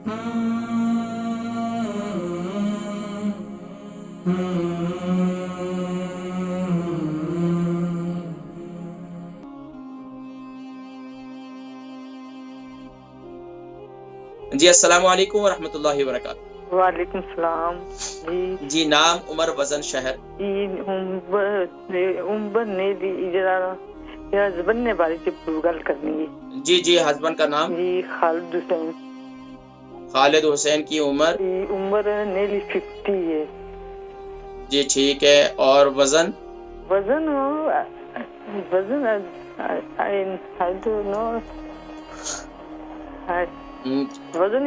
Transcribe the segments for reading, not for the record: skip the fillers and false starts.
جی السلام علیکم ورحمۃ اللہ وبرکاتہ۔ وعلیکم السلام جی نام عمر وزن شہر عمر نے یا ہسبینڈ نے بارے گل کرنی ہے۔ جی ہسبینڈ کا نام؟ جی خالد حسین۔ خالد حسین کی عمر؟ عمر نیلی 50 ہے۔ جی ٹھیک ہے، اور وزن؟ وزن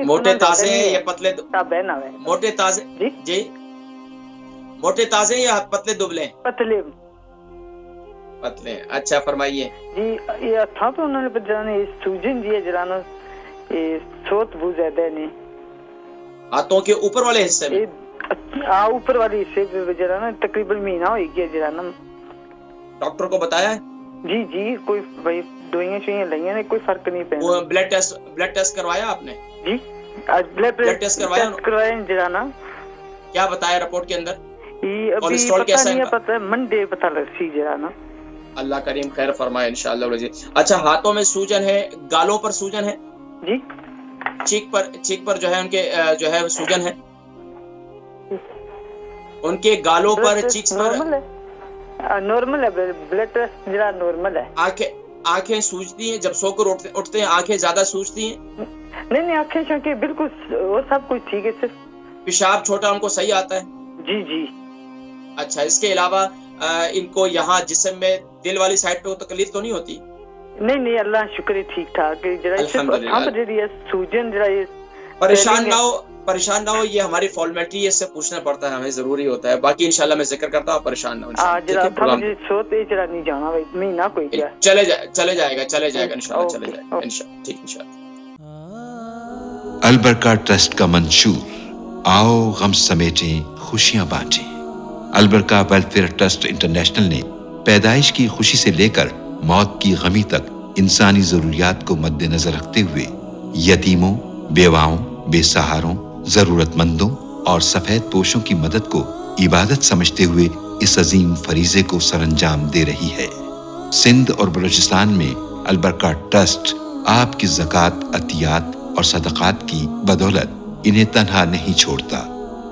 موٹے تازے ہیں یا پتلے؟ موٹے تازے؟ جی موٹے تازے یا پتلے دبلے؟ پتلے پتلے۔ اچھا فرمائیے۔ جی یہ تھا تو انہوں نے بجانے سوجن دی ہے جرانا سوت بہت زیادہ نے ہاتھوں کے اوپر والے حصے میں؟ اوپر والے حصے پہ جرانا تقریباً مہینہ ہو گیا جرانا۔ ڈاکٹر کو بتایا ہے؟ جی کوئی بھائی دوائیاں شوئیاں لائیں نے، کوئی فرق نہیں پڑا۔ بلڈ ٹیسٹ کروایا آپ نے؟ جی بلڈ ٹیسٹ کروایا جرانا۔ کیا بتایا رپورٹ کے اندر؟ کولیسٹرول کیسا ہے؟ پتہ ہے منڈے پتہ لگ سی جرانا۔ اللہ کریم خیر فرمائے انشاءاللہ۔ اچھا ہاتھوں میں سوجن ہے، گالوں پر سوجن ہے؟ جی چیک پر جو ہے ان کے جو ہے سوجن ہے، ان کے گالوں پر چیکس پر نارمل ہے، بلڈ ٹیسٹ جرا نارمل ہے۔ آنکھیں سوجتی ہیں جب سو کر اٹھتے ہیں؟ آنکھیں زیادہ سوجتی ہیں؟ نہیں آنکھیں شانکھیں بالکل وہ سب کچھ ٹھیک ہے، صرف پیشاب چھوٹا ان کو صحیح آتا ہے؟ جی اچھا اس کے علاوہ ان کو یہاں جسم میں دل والی سائڈ پہ تکلیف تو نہیں ہوتی؟ نہیں اللہ شکر ہے ٹھیک ٹھاک ہے۔ سوجن پریشان نہ ہو، یہ ہماری فارمیلٹی ہے، اس سے پوچھنا پڑتا ہے ہمیں، ضروری ہوتا ہے۔ باقی انشاءاللہ میں ذکر کرتا ہوں، پریشان نہ ہو۔ چلے جائے گا انشاءاللہ، چلے جائے گا ٹھیک انشاءاللہ۔ البرکہ ٹرسٹ کا منشور آؤ غم سمیٹیں خوشیاں بانٹیں۔ البرکہ ویلفیئر ٹرسٹ انٹرنیشنل نے پیدائش کی خوشی سے لے کر موت کی غمی تک انسانی ضروریات کو مد نظر رکھتے ہوئے یتیموں، بیواؤں، بے سہاروں، ضرورت مندوں اور سفید پوشوں کی مدد کو عبادت سمجھتے ہوئے اس عظیم فریضے کو سر انجام دے رہی ہے۔ سندھ اور بلوچستان میں البرکہ ٹرسٹ آپ کی زکوٰۃ، عطیات اور صدقات کی بدولت انہیں تنہا نہیں چھوڑتا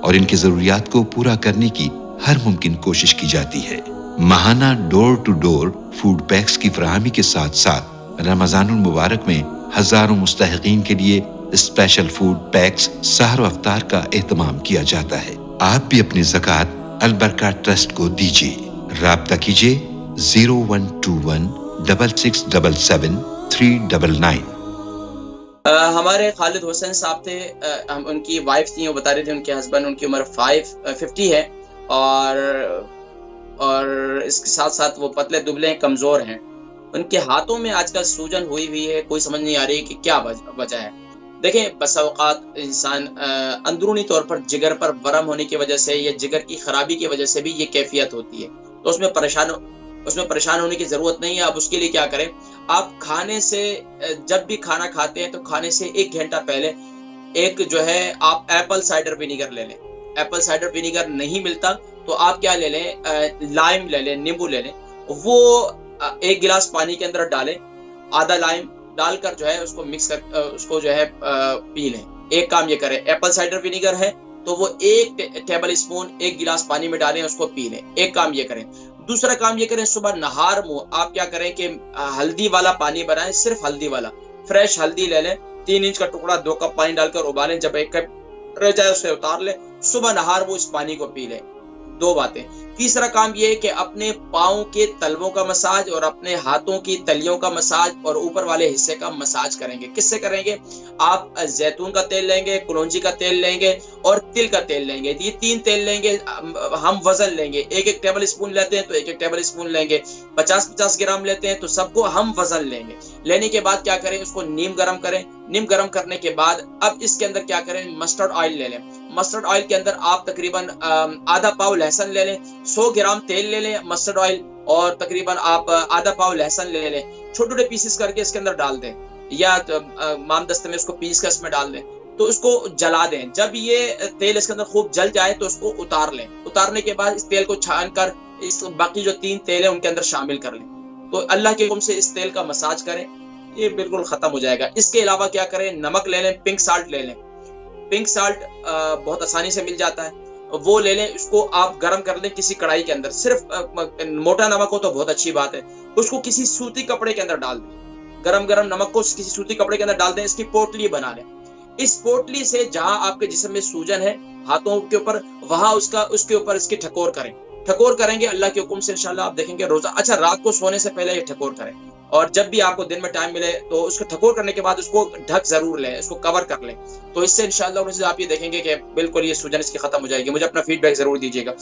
اور ان کی ضروریات کو پورا کرنے کی ہر ممکن کوشش کی جاتی ہے۔ ماہانہ ڈور ٹو ڈور فوڈ پیکس کی فراہمی کے ساتھ ساتھ رمضان المبارک میں ہزاروں مستحقین کے لیے اسپیشل فوڈ پیکس سحر و افطار کا اہتمام کیا جاتا ہے۔ آپ بھی اپنی زکوٰۃ البرکہ ٹرسٹ کو دیجیے۔ رابطہ کیجیے 0121 6677 399۔ ہمارے خالد حسین صاحب تھے، ان کی وائف تھی، وہ بتا رہے تھے ان کے ہسبینڈ، ان کی عمر 50 ہے اور اس کے ساتھ ساتھ وہ پتلے دبلے ہیں، کمزور ہیں۔ ان کے ہاتھوں میں آج کل سوجن ہوئی ہے، کوئی سمجھ نہیں آ رہی کہ کیا وجہ ہے۔ دیکھیں بس اوقات انسان اندرونی طور پر جگر پر ورم ہونے کی وجہ سے یا جگر کی خرابی کی وجہ سے بھی یہ کیفیت ہوتی ہے، تو اس میں پریشان ہونے کی ضرورت نہیں ہے۔ آپ اس کے لیے کیا کریں، آپ کھانے سے جب بھی کھانا کھاتے ہیں تو کھانے سے 1 گھنٹہ پہلے ایک جو ہے آپ ایپل سائڈر وینیگر لے لیں۔ ایپل سائڈر وینیگر نہیں ملتا تو آپ کیا لے لیں، لائم لے لیں، نیمبو لے لیں، وہ 1 گلاس پانی کے اندر ڈالیں، آدھا لائم ڈال کر جو ہے اس کو مکس کر اس کو جو ہے پی لیں۔ ایک کام یہ کریں، ایپل سائڈر وینیگر ہے تو وہ 1 ٹیبل اسپون 1 گلاس پانی میں ڈالیں، اس کو پی لیں۔ ایک کام یہ کریں۔ دوسرا کام یہ کریں، صبح نہار منہ آپ کیا کریں کہ ہلدی والا پانی بنائیں، صرف ہلدی والا، فریش ہلدی لے لیں، 3 انچ کا ٹکڑا 2 کپ پانی ڈال کر ابالیں، جب 1 کپ رہ جائے اسے اتار لیں، صبح نہار وہ اس پانی کو پی لیں۔ 2 باتیں۔ تیسرا کام یہ ہے کہ اپنے پاؤں کے تلووں کا مساج اور اپنے ہاتھوں کی تلیوں کا مساج اور اوپر والے حصے کا مساج کریں گے۔ کس سے کریں گے؟ آپ زیتون کا تیل لیں گے، کلونجی کا تیل لیں گے اور تل کا تیل لیں گے۔ یہ 3 تیل لیں گے، ہم وزن لیں گے، 1 ٹیبل اسپون لیتے ہیں تو 1 ٹیبل اسپون لیں گے، 50 گرام لیتے ہیں تو سب کو ہم وزن لیں گے۔ لینے کے بعد کیا کریں، اس کو نیم گرم کریں۔ نیم گرم کرنے کے بعد اب اس کے اندر کیا کریں، مسٹرڈ آئل لے لیں۔ مسٹرڈ آئل کے اندر آپ تقریباً آدھا پاؤ لہسن لے لیں، 100 گرام تیل لے لیں مسٹرڈ آئل، اور تقریباً آپ آدھا پاؤ لہسن لے لیں، چھوٹے چھوٹے پیسز کر کے اس کے اندر ڈال دیں، یا مام دستے میں اس کو پیس کر اس میں ڈال دیں۔ تو اس کو جلا دیں. جب یہ تیل اس کے اندر خوب جل جائے تو اس کو اتار لیں. اتارنے کے بعد اس تیل کو چھان کر اس باقی جو 3 تیل ہیں ان کے اندر شامل کر لیں. تو اللہ کے حکم سے اس تیل کا مساج کریں, یہ بالکل ختم ہو جائے گا. اس کے علاوہ کیا کریں, نمک لے لیں, پنک سالٹ لے لیں. پنک سالٹ بہت آسانی سے مل جاتا ہے, وہ لے لیں. اس کو آپ گرم کر لیں کسی کڑھائی کے اندر. صرف موٹا نمک ہو تو بہت اچھی بات ہے. اس کو کسی سوتی کپڑے کے اندر ڈال دیں. گرم نمک کو کسی سوتی کپڑے کے اندر ڈال دیں. اس کی پوٹلی بنا لیں. اس پوٹلی سے جہاں آپ کے جسم میں سوجن ہے ہاتھوں کے اوپر, وہاں اس کے اوپر اس کی ٹھکور کریں. ٹھکور کریں گے اللہ کے حکم سے انشاءاللہ آپ دیکھیں گے روزہ. اچھا, رات کو سونے سے پہلے یہ ٹھکور کریں, اور جب بھی آپ کو دن میں ٹائم ملے تو اس کو ٹھکور کرنے کے بعد اس کو ڈھک ضرور لیں, اس کو کور کر لیں. تو اس سے انشاءاللہ آپ یہ دیکھیں گے کہ بالکل یہ سوجن اس کی ختم ہو جائے گی. مجھے اپنا فیڈ بیک ضرور دیجیے گا.